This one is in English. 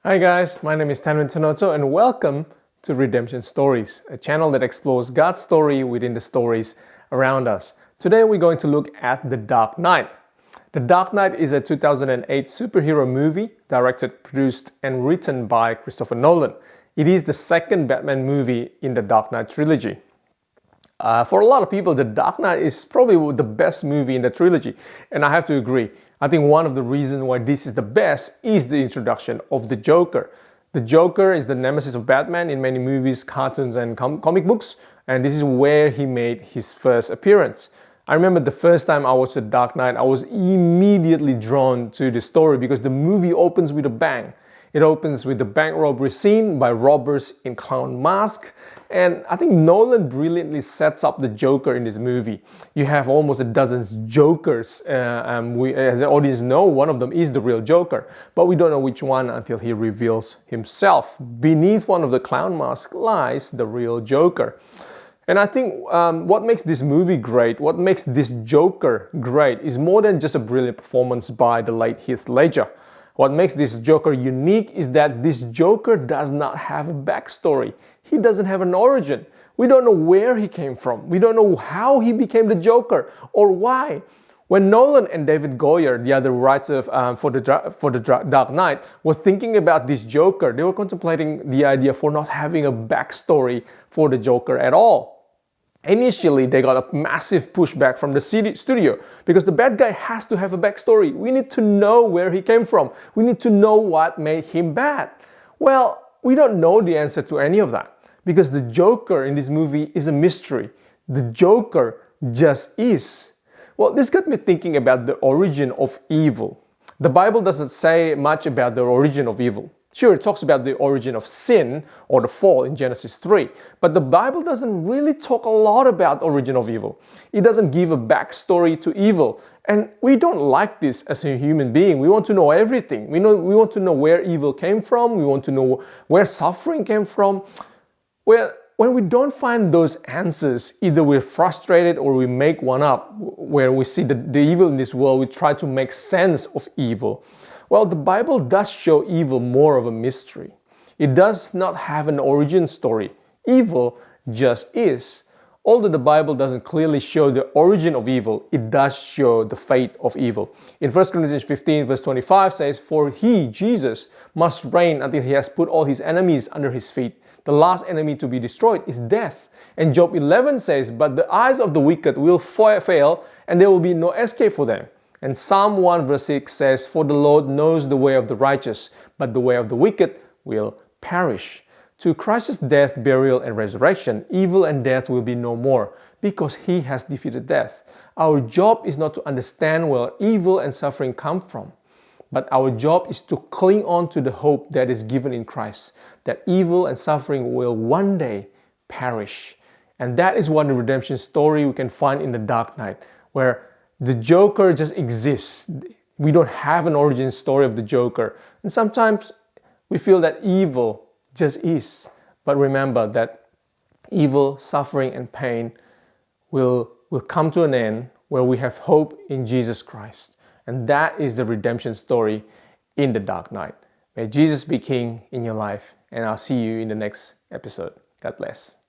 Hi guys, my name is Tanwin Tanoto and welcome to Redemption Stories, a channel that explores God's story within the stories around us. Today we're going to look at The Dark Knight. The Dark Knight is a 2008 superhero movie directed, produced and written by Christopher Nolan. It is the second Batman movie in the Dark Knight trilogy. For a lot of people, The Dark Knight is probably the best movie in the trilogy, and I have to agree. I think one of the reasons why this is the best is the introduction of the Joker. The Joker is the nemesis of Batman in many movies, cartoons, and comic books, and this is where he made his first appearance. I remember the first time I watched The Dark Knight, I was immediately drawn to the story because the movie opens with a bang. It opens with the bank robbery scene by robbers in clown masks. And I think Nolan brilliantly sets up the Joker in this movie. You have almost a dozen Jokers. As the audience know, one of them is the real Joker. But we don't know which one until he reveals himself. Beneath one of the clown masks lies the real Joker. And I think what makes this movie great, what makes this Joker great, is more than just a brilliant performance by the late Heath Ledger. What makes this Joker unique is that this Joker does not have a backstory. He doesn't have an origin. We don't know where he came from. We don't know how he became the Joker or why. When Nolan and David Goyer, the other writer for the Dark Knight, were thinking about this Joker, they were contemplating the idea for not having a backstory for the Joker at all. Initially, they got a massive pushback from the studio because the bad guy has to have a backstory. We need to know where he came from. We need to know what made him bad. Well, we don't know the answer to any of that because the Joker in this movie is a mystery. The Joker just is. Well, this got me thinking about the origin of evil. The Bible doesn't say much about the origin of evil. Sure, it talks about the origin of sin or the fall in Genesis 3, but the Bible doesn't really talk a lot about the origin of evil. It doesn't give a backstory to evil, and we don't like this as a human being. We want to know everything. We want to know where evil came from. We want to know where suffering came from. Well, when we don't find those answers, either we're frustrated or we make one up. Where we see the evil in this world, we try to make sense of evil. Well, the Bible does show evil more of a mystery. It does not have an origin story. Evil just is. Although the Bible doesn't clearly show the origin of evil, it does show the fate of evil. In 1 Corinthians 15 verse 25 says, "For he, Jesus, must reign until he has put all his enemies under his feet. The last enemy to be destroyed is death." And Job 11 says, "But the eyes of the wicked will fail, and there will be no escape for them." And Psalm 1 verse 6 says, "For the Lord knows the way of the righteous, but the way of the wicked will perish." To Christ's death, burial, and resurrection, evil and death will be no more, because he has defeated death. Our job is not to understand where evil and suffering come from, but our job is to cling on to the hope that is given in Christ, that evil and suffering will one day perish. And that is one redemption story we can find in The Dark Knight, where the Joker just exists. We don't have an origin story of the Joker. And sometimes we feel that evil just is. But remember that evil, suffering, and pain will come to an end where we have hope in Jesus Christ. And that is the redemption story in The Dark Knight. May Jesus be King in your life. And I'll see you in the next episode. God bless.